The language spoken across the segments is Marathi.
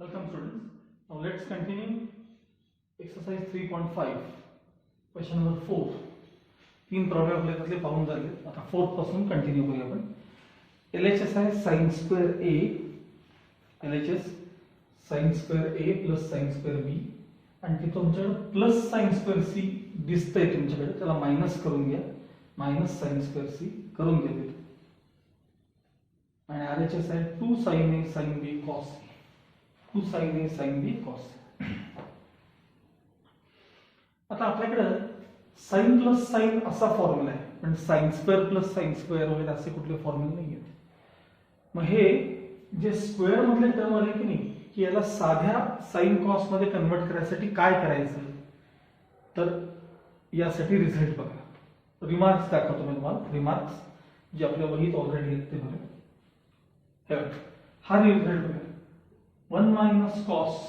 Welcome students. Now let's continue exercise 3.5 question number 4. तीन प्रॉब्लेम आपल्या त्यातले पाहून झाले. आता 4th पासून कंटिन्यू करूया आपण. LHS आहे sin square a, LHS sin square a plus sin square b आणि ते तुमच्याकडे प्लस sin square c दिसतंय तुमच्याकडे, त्याला मायनस करून घ्या. मायनस sin square c करून घ्या तिथे. आणि RHS आहे 2 sin a sin b cos a. 2 sin a sin b cos a. आता आपल्याकडे sin प्लस sin असा फॉर्म्युला आहे, पण sin square plus sin square वगैरे असे कुठले फॉर्म्युले नाही आहेत. मग हे जे स्क्वेअर मधले टर्म आले की नाही, की याला साध्या sin cos मध्ये कन्वर्ट करायसाठी काय करायचं, तर यासाठी रिझल्ट बघा. रिमार्क्स दाखवतो मी तुम्हाला. रिमार्क्स जे आपल्या वहीत ऑलरेडी आहेत ते बघा. हा रिझल्ट बघा. 1 मायनस कॉस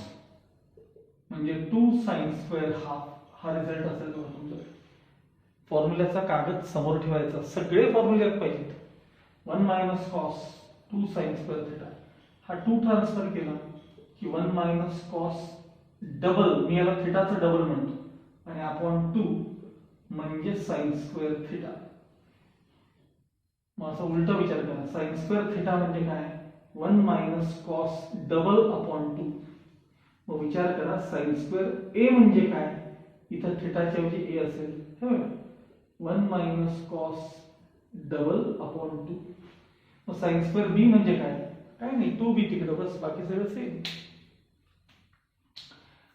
म्हणजे 2 साइन स्क्वेअर हा रिझल्ट असेल तुमचा. फॉर्म्युल्याचा कागद समोर ठेवायचा, सगळे फॉर्म्युले पाहिजेत. 1 minus cos 2 sine square theta, हा 2 ट्रान्सफर केला की 1 मायनस कॉस डबल, मी याला थिटाचं डबल म्हणतो, आणि अपॉन 2 म्हणजे साइन स्क्वेअर थिटा. मग असं उलटा विचार करा. साइन स्क्वेअर थिटा म्हणजे काय? 1 मायनस कॉस डबल अपॉन 2. मग विचार करा साइन स्क्वेअर ए म्हणजे काय? इथं थिटाच्या ऐवजी ए असेल. हे बघा 1 मायनस कॉस डबल अपॉन 2. मग साइन स्क्वेअर बी म्हणजे काय? काय नाही, 2b तिकडे, बस बाकी सगळं सेम.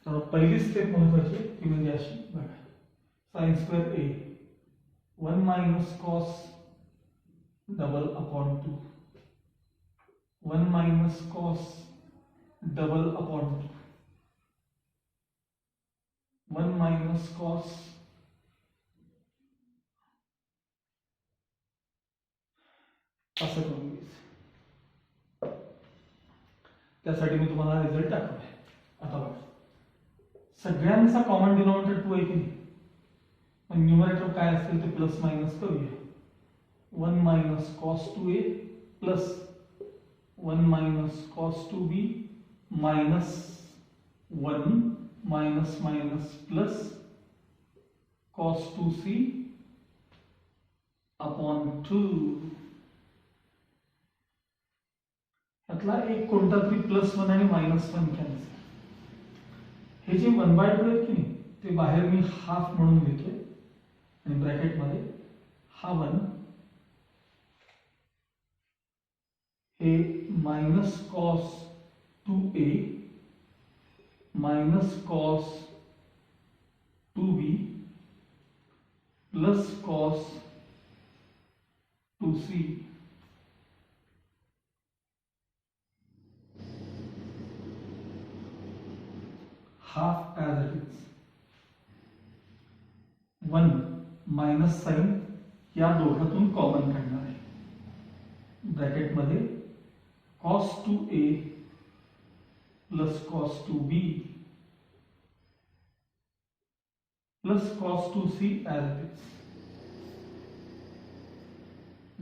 तर पहिली स्टेप महत्वाची ती म्हणजे अशी बघा. साइन स्क्वेअर ए 1 minus cos double upon 2. 1 minus cos double upon 2. 1 minus cos असं करून घ्यायचं. त्यासाठी मी तुम्हाला रिझल्ट दाखवलाय. आता बघा, सगळ्यांचा कॉमन डिनॉमिनेटर 2 आहे की नाही, पण न्यूमरेटर काय असेल ते प्लस मायनस करूया. 1 minus cos 2a plus 1 minus cos 2b minus 1 minus minus plus cos 2c upon 2. यातला एक कोणता तरी +1 आणि -1 कॅन्सल. हे जे 1/2 आहे की नाही, ते बाहेर मी हाफ म्हणून लिहितोय आणि ब्रॅकेट मध्ये हा 1 हे minus cos 2a minus cos 2b plus cos 2c half as it is. 1 minus sine या दोघातून कॉमन काढणार आहे. ब्रॅकेट मध्ये cos 2a plus cos 2b plus cos 2c as it is.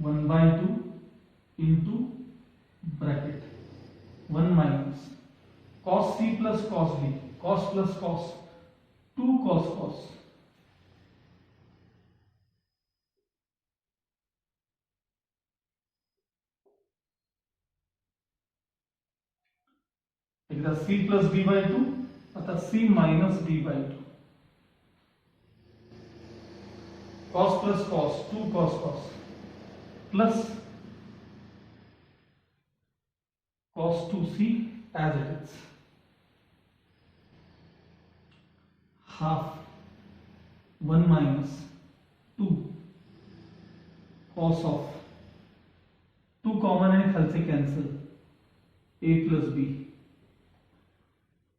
1/2 into bracket 1 minus cos c plus cos b, cos plus cos 2 cos cos एकदा c प्लस b/2, आता c minus b/2. cos plus cos 2 cos cos plus cos 2c as it is. Half 1 minus 2 cos of 2 common आणि खालचे cancel a plus b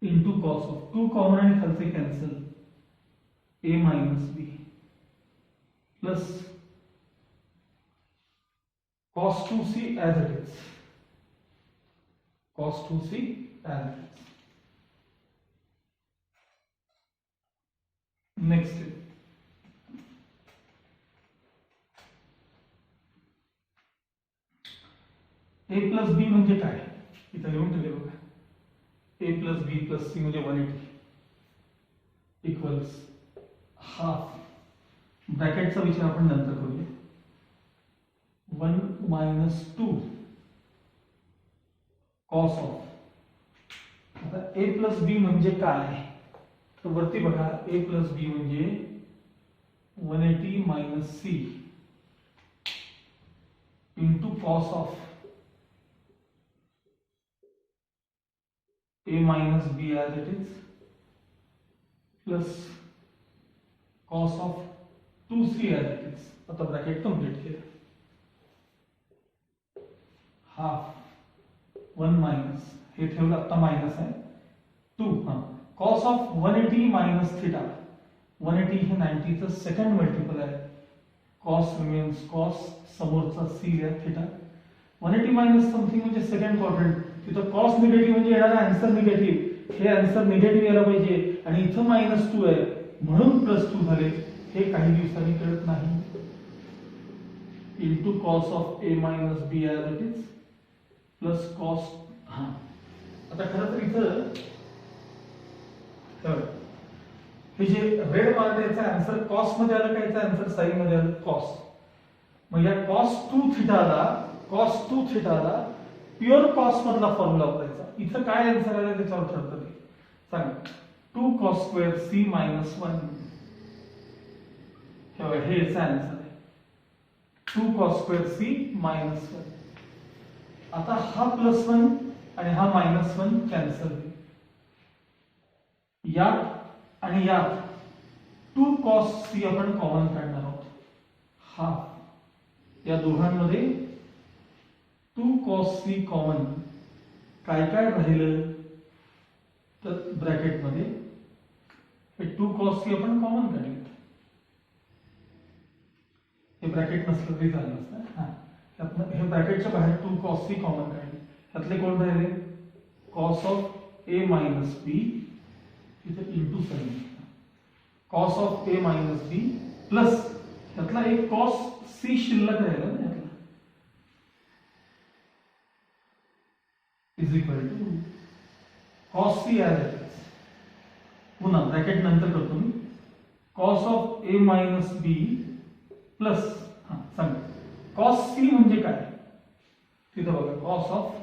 into cos of 2 common आणि खालचे cancel a minus b plus cos 2c as it is. cos 2c as it is. Next a plus b म्हणजे काय, इथं लिहून ठेवले बघा. A plus B plus C म्हणजे 180 इक्वल्स हाफ, ब्रॅकेटचा विचार आपण नंतर करूया, 1 मायनस 2 कॉस ऑफ, आता ए प्लस बी म्हणजे काय, तर वरती बघा ए प्लस बी म्हणजे 180 minus C into cos of A minus B as it is plus cos of 2c as it is. आता ब्रॅकेट कंप्लीट केलं, हाफ 1 मायनस हे ठेवलं आता मायनस आहे 2, हां कॉस ऑफ 180 मायनस थिटा, 180 हे 90 चं सेकंड मल्टिपल आहे, कॉस रिमेन्स कॉस, समोरचा सी आहे थिटा, 180 मायनस समथिंग म्हणजे सेकंड क्वाड्रंट, तिथं कॉस निगेटिव्ह म्हणजे येणारा आन्सर निगेटिव्ह, हे आन्सर निगेटिव्ह यायला पाहिजे आणि इथं -2 आहे म्हणून +2 झाले, हे काही दिवसांनी कळत नाही, into cos of A minus B as it is plus cos. हां आता खरं तर इथं हे जे रेड मार्क याचा आन्सर कॉस मध्ये आलं का, याचा आन्सर साइन मध्ये आलं कॉस, मग या cos 2 थिटाला प्युअर कॉस मधला फॉर्म्युला वापरायचा, इथं काय आन्सर आलं त्याच्यावर ठरतं ते सांगा, 2 cos स्क्वेअर c मायनस 1, हे याचा आन्सर आहे 2 cos स्क्वेअर c मायनस 1. आता हा +1 आणि हा -1 कॅन्सल होईल, यात आणि यात 2 cos c आपण कॉमन काढणार आहोत, हा या दोघांमध्ये 2 cos c कॉमन, काय काय राहिलं तर ब्रॅकेट मध्ये हे 2 cos c आपण कॉमन काढले, हे ब्रॅकेट नसलं तरी झालं असतं, हां हे ब्रॅकेटच्या बाहेर 2 cos c कॉमन काढले, ह्यातले कोण राहिले cos of a minus B इथे into sine, cos of A minus B plus यातला एक कॉस सी शिल्लक राहिला ना यातला, is equal to cos C as it is, पुन्हा ब्रॅकेट नंतर करतो मी, cos of A minus B plus, हां सांगा कॉस सी म्हणजे काय, तिथं बघा कॉस ऑफ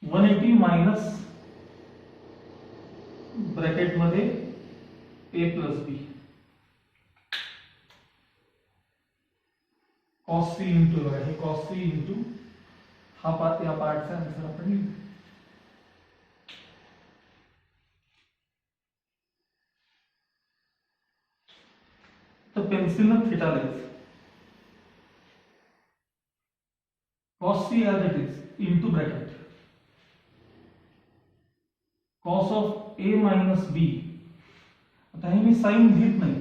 180 मायनस ब्रॅकेट मध्ये A plus B cos C into, हे कॉस सी इंटू हा पार्ट, या पार्टचा आन्सर आपण लिहू, तर पेन्सिलनं थिटा लिहायचं, cos C as it is into bracket cos of A minus B, आता हे मी साइन घेत नाही,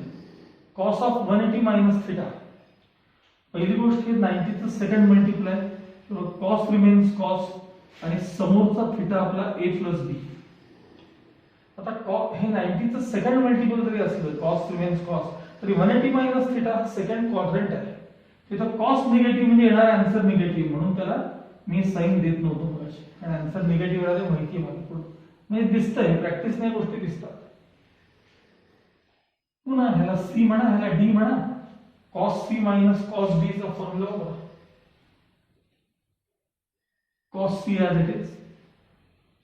कॉस ऑफ 180 मायनस थिटा, पहिली गोष्ट हे 90 चं second multiply, cos remains cos आणि समोरचा थिटा आपला ए प्लस बी, आता हे 90 चं सेकंड मल्टिपल जरी असलं कॉस रिमेन्स कॉस, तरी 180 मायनस थिटा हा सेकंड क्वाड्रंट आहे, तिथं कॉस निगेटिव्ह म्हणजे येणारा आन्सर निगेटिव्ह, म्हणून त्याला मी साइन देत नव्हतो मगाशी, आणि आन्सर निगेटिव्ह आला माहिती आहे मला पुढे, म्हणजे दिसतंय प्रॅक्टिस नाही गोष्टी दिसतात. पुन्हा ह्याला सी म्हणा, ह्याला डी म्हणा, cos c minus cos b चा फॉर्म्युला बघा, cos c as it is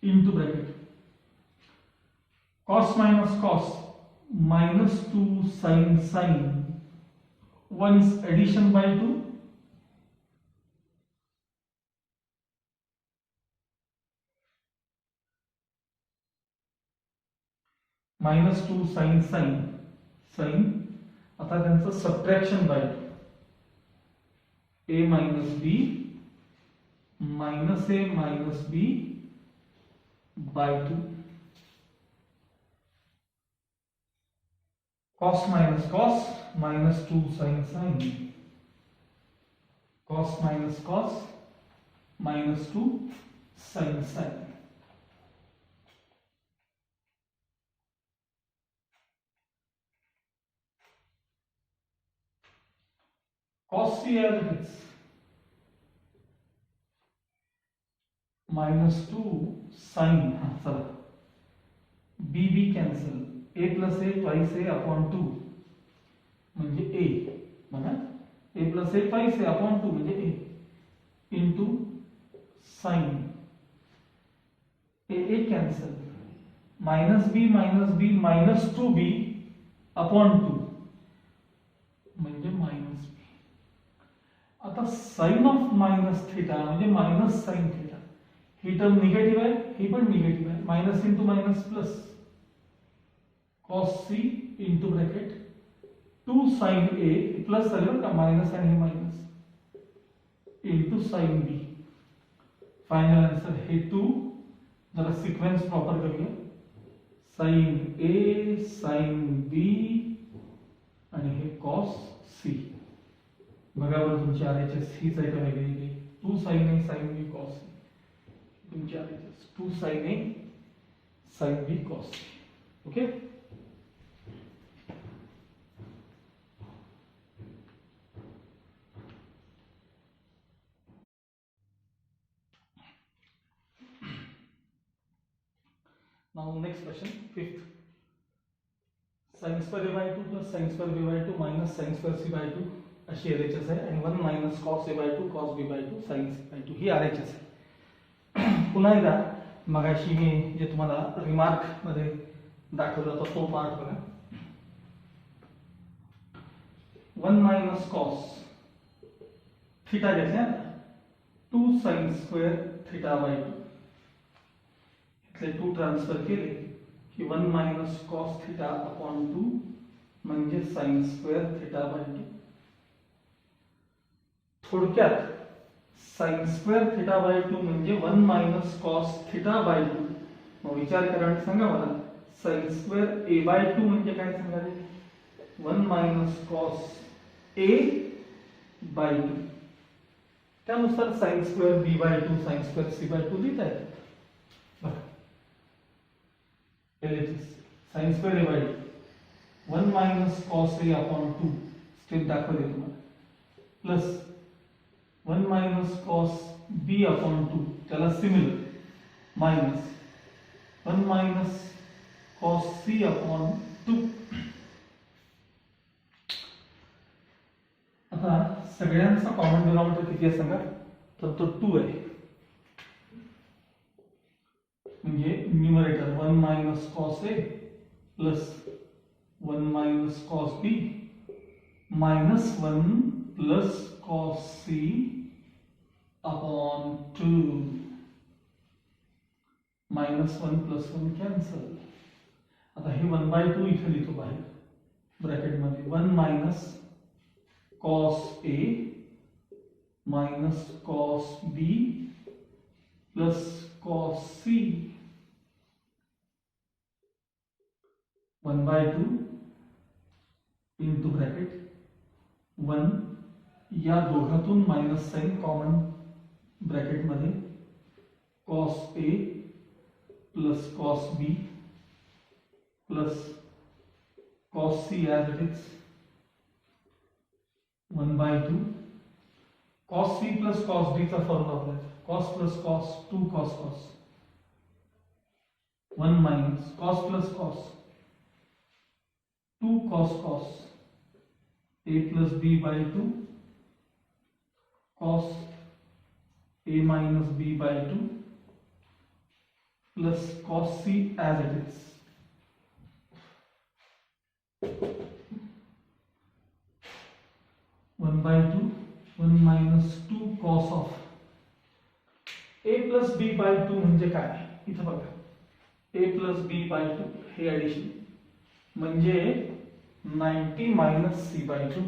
into bracket cos minus cos -2 sin 1's addition by 2 -2 sin आता त्यांचं subtraction by a minus b minus a minus b by 2 cos minus cos -2 sin cos minus cos -2 sin cos c as it is -2 sine, हा चला, B B cancel, A plus A twice A upon 2 म्हणजे ए, बघा A plus A twice A upon 2 म्हणजे A into sine A cancel, -b -2b upon 2 म्हणजे -b. आता साइन ऑफ मायनस थिटा म्हणजे मायनस साइन थिटा, ही टर्म निगेटिव्ह आहे, ही पण निगेटिव्ह आहे, minus into minus plus cos C into bracket 2 sine A plus झाले बरं का, मायनस आणि हे minus into sine B. Final answer हे 2, जरा सिक्वेन्स प्रॉपर करूया, साइन ए साइन बी आणि हे कॉस सी. बघा बरं तुमची आरएचएस हीच आहे का वेगळी, 2 sine A sine B cos C, तुमची RHS 2 sine A sine B cos C. Okay, now next question, fifth, sin square a by 2 plus sin square b by 2 minus sin square c by 2 अशी आरएचएस आहे, आणि 1 minus cos A by 2 cos B by 2 sign C by 2 he RHS आहे. पुन्हा एकदा मगाशी मी जे तुम्हाला रिमार्क मध्ये दाखवला होता तो पार्ट बघा, 1 मायनस कॉस थिटा घेतल्या, 2 साइन स्क्वेअर थिटा बाय 2, इथले 2 ट्रान्सफर केले की 1 मायनस कॉस थिटा अपॉन 2 म्हणजे साइन स्क्वेअर थिटा बाय 2. थोडक्यात साइन स्क्वेअर थिटा बाय 2 म्हणजे 1 मायनस कॉस थिटा बाय 2. मग विचार करा आणि सांगा मला, साइन स्क्वेअर ए बाय 2 म्हणजे काय सांगा, 1 मायनस कॉस ए बाय 2. त्यानुसार sine square B by 2 sine square C by 2 लिहिता येतात. बघा LHS sine square A by 2 1 minus cos A upon 2 step दाखवले तुम्हाला, plus 1 minus cos B upon 2 त्याला similar, minus 1 minus cos C upon 2. आता सगळ्यांचा कॉमन डिनॉमिनेटर किती आहे सांगा, तर तो 2 आहे, म्हणजे numerator 1 minus cos A plus 1 minus cos B minus 1 plus cos C upon 2, minus 1 plus 1 cancel. आता हे 1/2 इथे लिहितो बाहेर ब्रॅकेटमध्ये, 1 minus cos A minus cos B plus cos C 1/2 into bracket 1, या दोघातून मायनस साइन कॉमन ब्रॅकेटमध्ये, cos A plus cos B plus cos C as it is 1/2 cos C plus cos D चा फॉर्म्युला वापरायचा, cos plus cos 2 cos cos, 1 minus cos plus cos 2 cos cos A plus B by 2 cos A minus B by 2 plus cos C as it is, one by 2 1 minus 2 cos of A plus B by 2 म्हणजे काय, इथं बघा ए प्लस बी बाय 2 हे ऍडिशन म्हणजे 90 minus C by 2.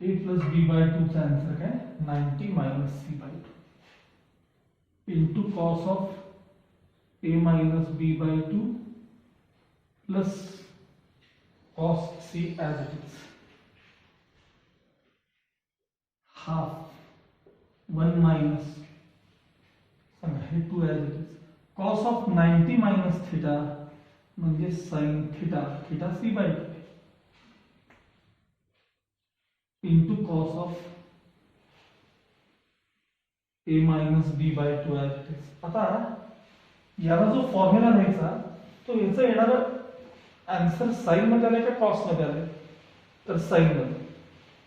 A plus B by 2 चा आन्सर काय, 90 minus C by 2 into cos of A minus B by 2 plus cos C as it is, half 1 minus सांगा हे 2 as it is, cos of 90 minus theta म्हणजे sine theta, theta C by 2. Into cos of A minus B by 2 आता याला जो फॉर्म्युला लिहायचा तो याचं येणारा आन्सर साइन मध्ये आलाय का कॉस मध्ये आलाय तर साइन मध्ये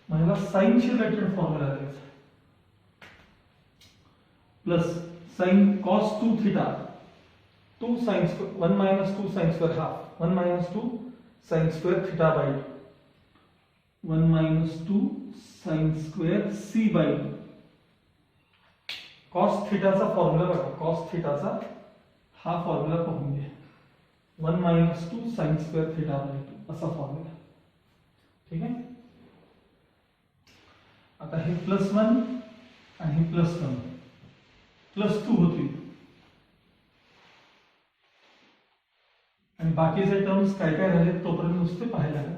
मग याला साइनशी रिलेटेड फॉर्म्युला लिहायचा plus sine cos 2 theta 2 sine square 1 minus 2 sine square half 1 minus 2 sine square theta by 1 minus 2 sine square C by cos थीटाचा फॉर्म्युला बघा कॉस थीटाचा हा फॉर्म्युला पाहून घ्या 1 minus 2 sine square theta by 2 असा फॉर्म्युला ठीक आहे आता हे +1 आणि हे +1 +2 होतील आणि बाकीचे टर्म्स काय काय राहिले तोपर्यंत नुसते पाहायला लागेल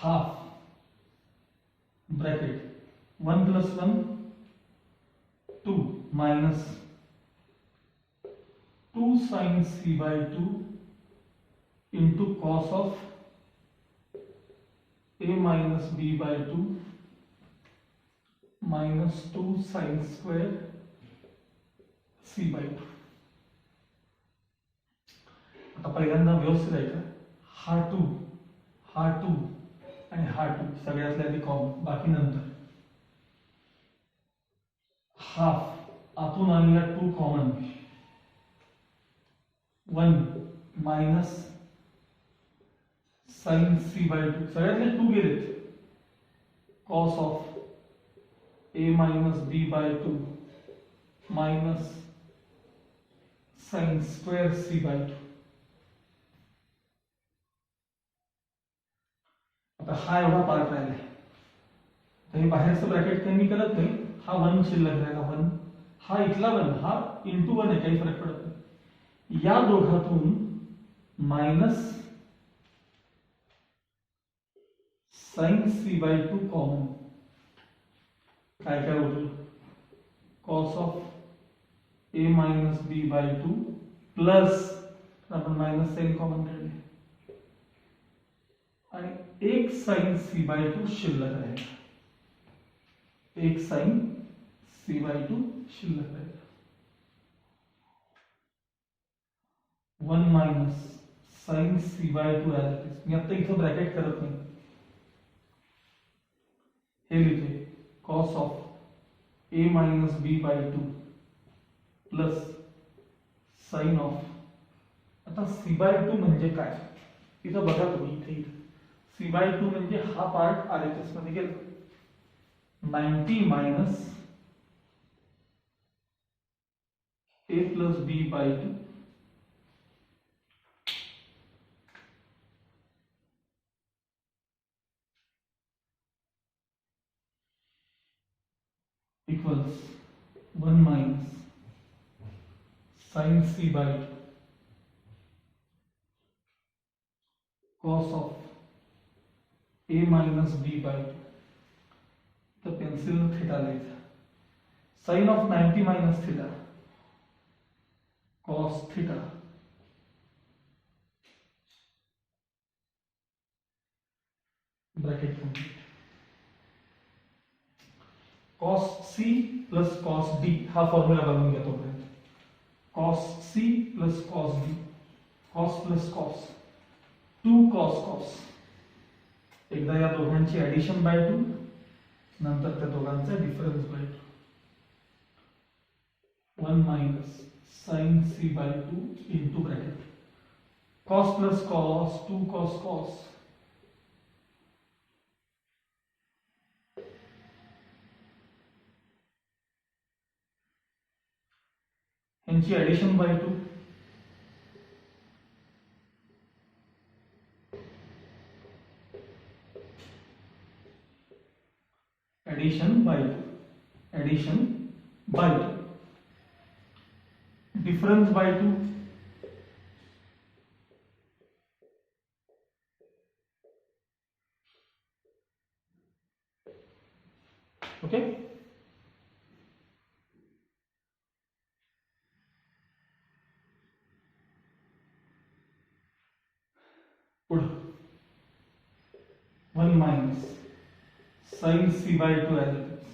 half bracket 1 + 1 2 minus 2 sin c by 2 into cos of a minus b by 2 minus 2 sin square c by 2 आता पहिल्यांदा व्यवस्थित आहे का हा 2 आणि हा 2 सगळ्यातल्या आधी कॉमन बाकी नंतर हाफ आतून आलेला 2 common 1 minus sine C by 2 सगळ्यातले 2 गेलेत cos of A minus B by 2 minus sine square C by 2 आता हा एवढा पार्ट राहिलाय तर हे बाहेरचं ब्रॅकेट काही मी करत नाही हा 1 शिल्लक राहिला 1 हा इथला 1 हा इंटू 1 आहे काही फरक पडत नाही या दोघातून minus sine C by 2 common काय काय उरलं cos of A minus B by 2 plus आपण मायनस साइन कॉमन काढले आणि एक साइन सी बाय 2 शिल्लक आहे एक साइन सी बाय 2 शिल्लक आहे 1 मायनस साइन सी बाय 2 मी आता इथं ब्रॅकेट करत नाही हे लिहितोय cos of A minus B by 2 plus sine of आता सी बाय 2 म्हणजे काय इथं बघा तुम्ही इथे सी बाय 2 म्हणजे हा पार्ट आरएचएस मध्ये गेला 90 minus A plus B by 2 equals 1 minus sin c by 2 cos of a minus b by 2 the pencil theta लेगा sin of 90 minus theta cos theta bracket complete cos c plus cos d हा फॉर्म्युला बनवून घ्या तोपर्यंत cos c plus cos d cos plus cos 2 cos cos एकदा या दोघांची ऍडिशन बाय 2 नंतर त्या दोघांचा difference by 2 1 minus sin c by 2 into bracket cos plus cos 2 cos cos यांची addition by 2 addition by 2 difference by 2 okay 1 minus sin c by 2 as it is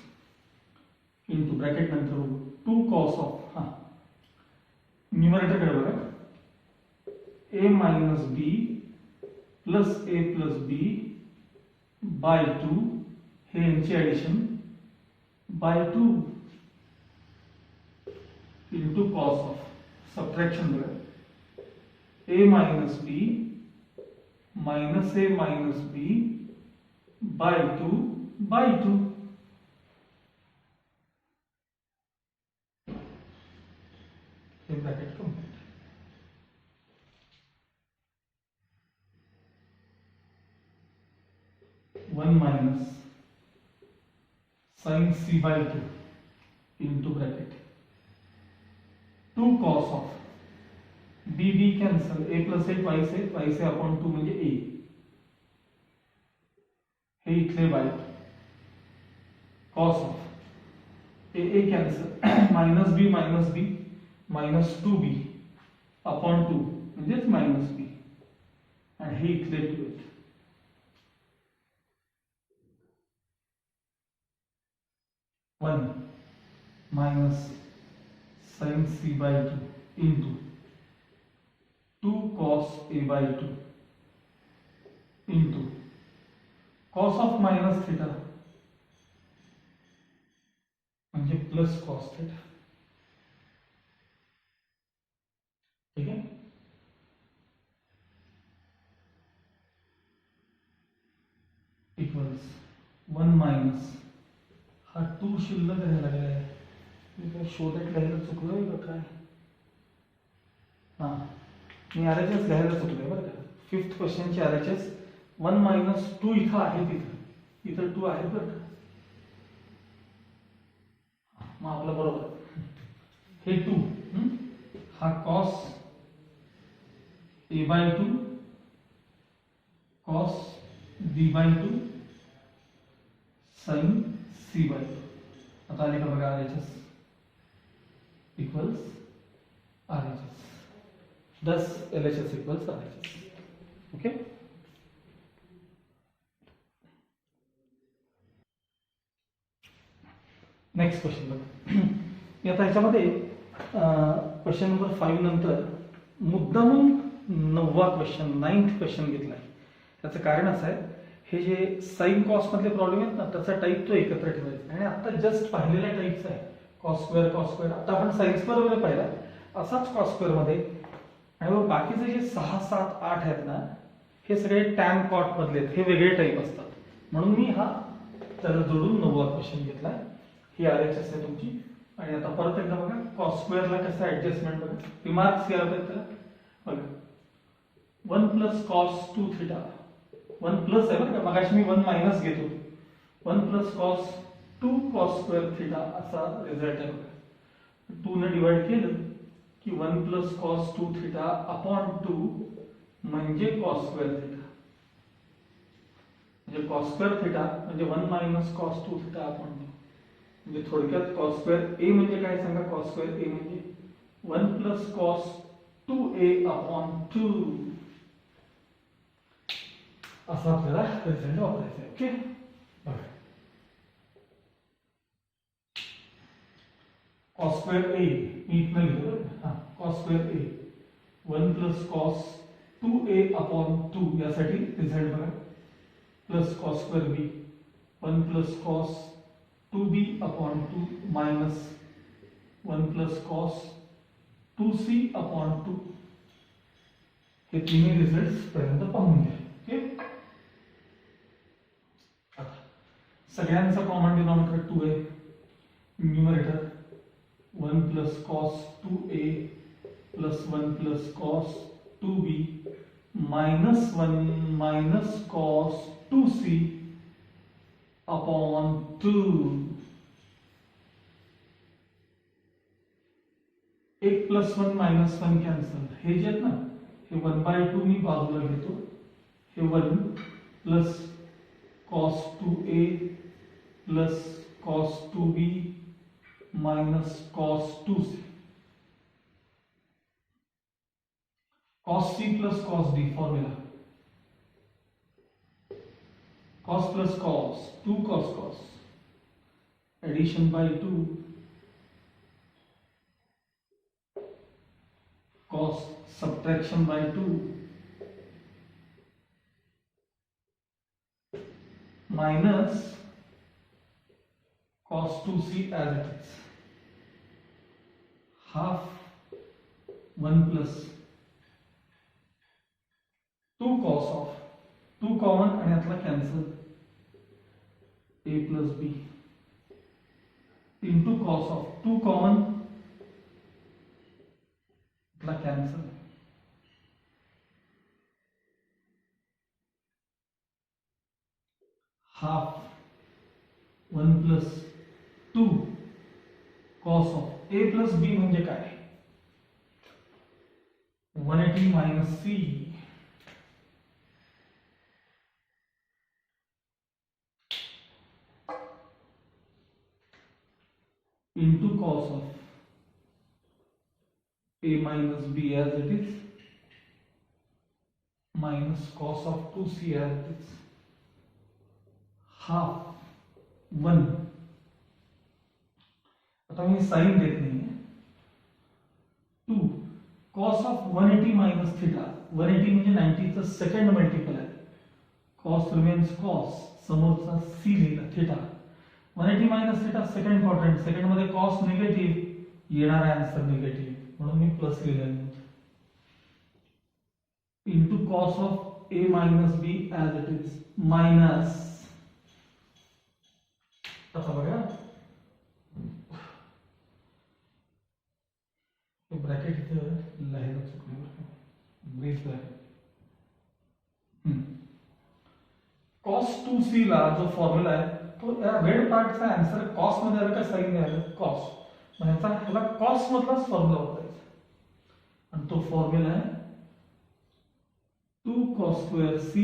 into bracket नंतर 2 cos of न्यूमरेटर कडे बघा a minus b plus a plus b by 2 हे यांची addition by 2 into cos of subtraction बघा a minus b minus a minus b by 2 by 2 हे bracket complete 1 minus sin c by 2 into bracket 2 cos of b cancel a plus a twice a upon 2 म्हणजे a हे इथले bye cos of a cancel minus b minus 2b upon 2 म्हणजेच minus b आणि हे इथले 2 आहेत 1 minus sin c by 2 into 2 cos a by 2 into cos of minus theta म्हणजे प्लस cos theta ठीक है इक्वल्स 1 minus हा 2 शिल्लक राहायला लागलाय मी काय शोधत लिहायला चुकलोय का काय हा मी आरएचएस लिहायला चुकलोय बरं का 5th क्वेश्चनची आरएचएस 1 minus 2 इथं आहे इथं 2 आहे बरं का मग आपलं बरोबर हे 2 हा cos a by 2 cos b by 2 sin c by 2 आता आले का बघा RHS equals RHS thus LHS equals RHS okay next question बघा मी आता ह्याच्यामध्ये क्वेश्चन नंबर 5 नंतर मुद्दामून 9वा क्वेश्चन 9th क्वेश्चन घेतलाय त्याचं कारण असं आहे हे जे साइन कॉस मधले प्रॉब्लेम आहेत ना त्याचा टाइप तो एकत्र ठेवायचा आणि आता जस्ट पाहिलेल्या टाइपचा आहे कॉस स्क्वेअर आता आपण साइन स्क्वेअर वगैरे पाहिला असाच कॉस स्क्वेअर मध्ये आणि मग बाकीचे जे 6 7 8 आहेत ना हे सगळे टॅन कॉट मधले आहेत हे वेगळे टाइप असतात म्हणून मी हा त्याला जोडून 9वा क्वेश्चन घेतलाय ही आरएचएस आहे तुमची आणि आता परत एकदा बघा कॉस स्क्वेअरला कसं ऍडजस्टमेंट बघा रिमार्क्स काय होतात त्याला बघा 1 plus cos 2 theta 1 plus आहे बरं का मगाशी मी 1 मायनस घेतो 1 plus cos 2 cos square theta असा रिझल्ट आहे बघा 2 ने डिवाइड केलं की 1 plus cos 2 theta upon 2 म्हणजे cos square theta म्हणजे cos square theta म्हणजे 1 minus cos 2 theta upon 2 म्हणजे थोडक्यात cos square a म्हणजे काय सांगा cos square a म्हणजे 1 plus cos 2a upon 2 असा आपल्याला रिझल्ट वापरायचा आहे ओके बघा cos square a मी इथनं लिहितो हां cos square a 1 plus cos 2a upon 2 यासाठी रिझल्ट बघा plus cos square b 1 plus cos 2b upon 2 minus 1 plus cos 2c upon 2 हे तिन्ही रिझल्ट्स पर्यंत पाहून घ्या ओके सगळ्यांचा कॉमन डिनॉमिनेटर 2 आहे numerator 1 plus cos 2a plus 1 plus cos 2b minus 1 minus cos 2c upon 2 1 plus 1 minus 1 cancel हे जे आहेत ना हे 1/2 मी बाजूला घेतो हे 1 plus cos 2a plus cos 2b minus cos 2c cos c plus cos d formula cos plus cos, 2 cos cos, addition by 2, cos subtraction by 2, minus cos 2c as it is, half 1 plus 2 cos of 2 common आणि यातला cancel a plus b into cos of 2 common यातला cancel half 1 plus 2 cos of a plus b म्हणजे काय 180 minus c into cos of a minus b as it is minus cos of 2c as it is half 1. आता मी साइन देत नाही 2 cos of 180 minus theta 180 म्हणजे 90 चा सेकंड मल्टिपल आहे cos remains cos समोरचा c लिहिला theta 180 minus theta second quadrant second मध्ये cos निगेटिव्ह येणारा आन्सर निगेटिव्ह म्हणून मी प्लस लिहिलं into cos of a minus b as it is minus आता बघा हे ब्रॅकेट इथे लिहायला चुकलं ब्रेस ब्रॅकेट cos 2c ला जो फॉर्म्युला आहे तो या रेड पार्टचा आन्सर cos मध्ये आला का साइन मध्ये आला cos म्हणजे ह्याला cos मधलाच फॉर्म्युला वापरायचा आणि तो फॉर्म्युला आहे 2 cos square c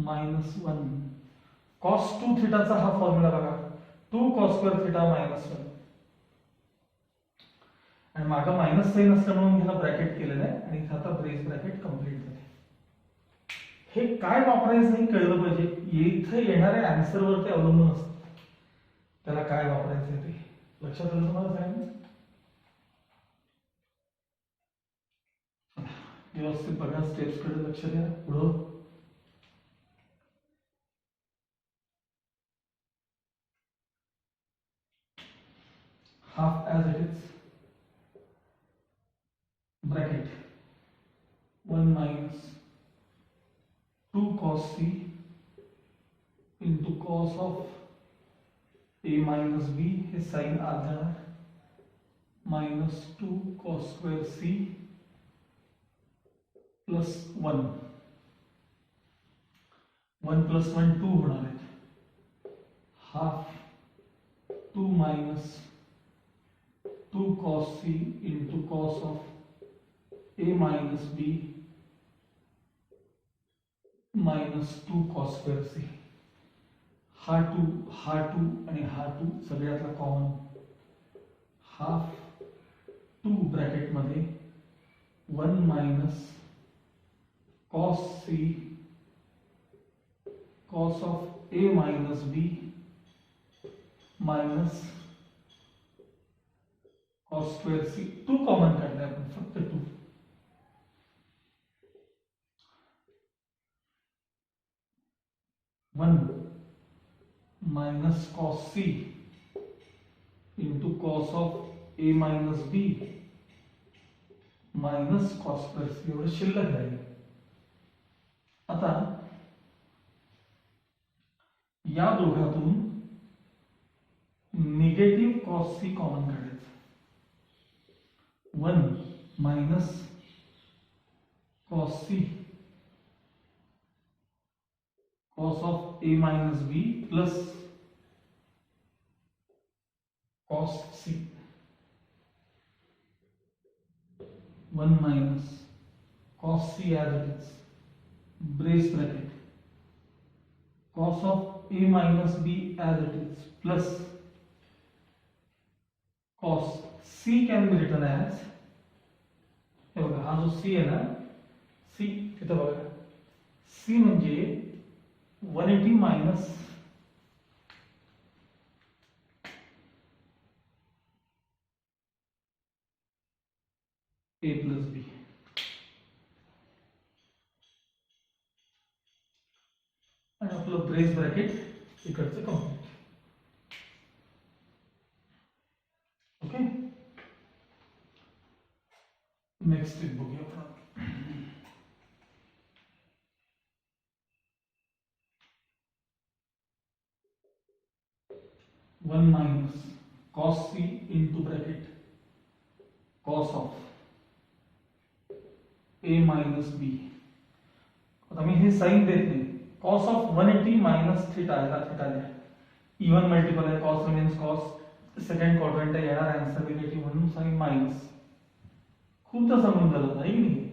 minus 1 cos 2 थीटाचा हा फॉर्म्युला बघा 2 cos square theta minus 1 आणि मागे मायनस साइन असल्यामुळे ह्याला ब्रॅकेट केलेलं आहे आणि आता ब्रेस ब्रॅकेट कंप्लीट झाले हे काय वापरायचं हे कळलं पाहिजे इथे येणाऱ्या आन्सर वरती अवलंबून असतं त्याला काय वापरायचं ते लक्षात आलं तुम्हाला सांगितलं व्यवस्थित बघा स्टेप्स कडे लक्ष द्या पुढं half as it is bracket 1 minus 2 cos c into cos of a minus b हे साइन आ जाणार minus 2 cos square c plus 1 1 plus 1 2 होणार आहे half 2 minus 2 cos c into cos of a minus b minus 2 cos square c हा 2 आणि हा 2 सगळ्यातला कॉमन हाफ 2 ब्रॅकेट मध्ये 1 minus cos c cos of a minus b minus cos square c 2 common काढले आपण फक्त 2 1 minus cos c into cos of a minus b minus cos square c एवढं शिल्लक राहील आता या दोघातून निगेटिव्ह cos c कॉमन काढायचं 1 minus cos c cos of a minus b plus cos c 1 minus cos c as it is brace bracket cos of a minus b as it is plus cos c can be written as हे बघा हा जो c आहे ना c इथं बघा c म्हणजे 1 180 मायनस ए प्लस बी आणि आपलं ब्रेस ब्रॅकेट इकडचं कम्प्लीट. ओके, नेक्स्ट स्टेप बघूया आपण. 1 minus cos c into bracket cos of a minus b. आता मी हे साइन देत नाही. cos of 180 minus theta याला थीटा द्या. इवन मल्टिपल आहे, cos remains cos, second quadrant आहे, येणार आन्सर निगेटिव्ह म्हणून साइन मायनस. खूप तर समजून झालं नाही की नाही.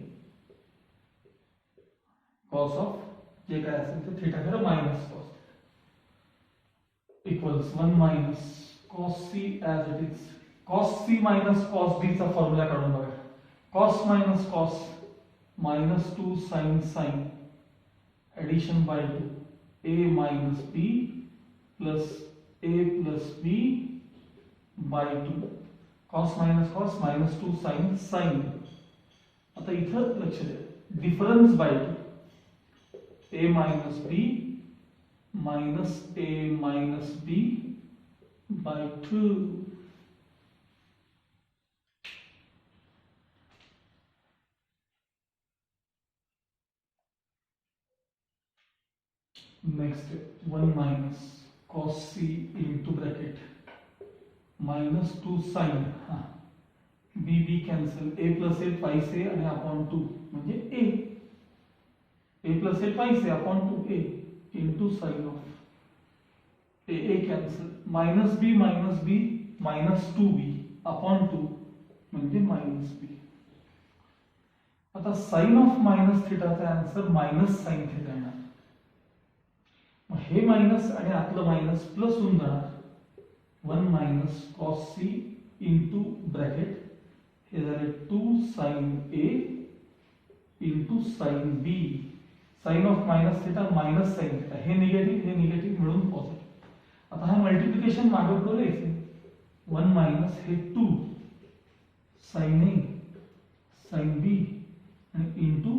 cos of जे काय असेल ते थीटा करा minus cos equals 1 minus cos c as it is. cos c minus cos d चा फॉर्म्युला काढून बघा. cos minus cos minus 2 sin addition by 2 a minus b plus a plus b by 2. cos minus cos minus 2 sin. आता इथं लक्ष द्या, difference by 2 a minus b minus a minus b by 2. Next 1 minus cos c into bracket minus 2 sin. b cancel, a plus a 5a आणि upon 2 म्हणजे a plus a 5a upon 2a into sin of a cancel, minus b minus 2b upon 2 म्हणजे minus b. आता sin of minus थीटाचा आन्सर मायनस sin थीटा येणार. मग हे मायनस आणि आतलं मायनस प्लस होऊन जाणार. 1 minus cos c into bracket हे झाले 2 sin a into sin b. Sine of minus theta minus sine theta, हे निगेटिव्ह मिळून पॉझिटिव्ह. आता हा मल्टिप्लिकेशन मागे पुढे लिहायचे. 1 मायनस हे 2 साइन ए साइन बी आणि इनटू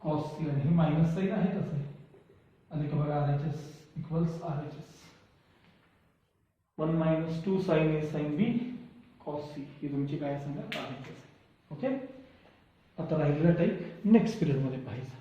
कॉस सी, आणि हे मायनस साइन आहे तसं आहे. आले का बघा, RHS equals RHS. 1 minus 2 sine A sine B cos C ही तुमची काय सांगा RHS. ओके, आता राहिलेला टाईप नेक्स्ट पिरियड मध्ये पाहायचा.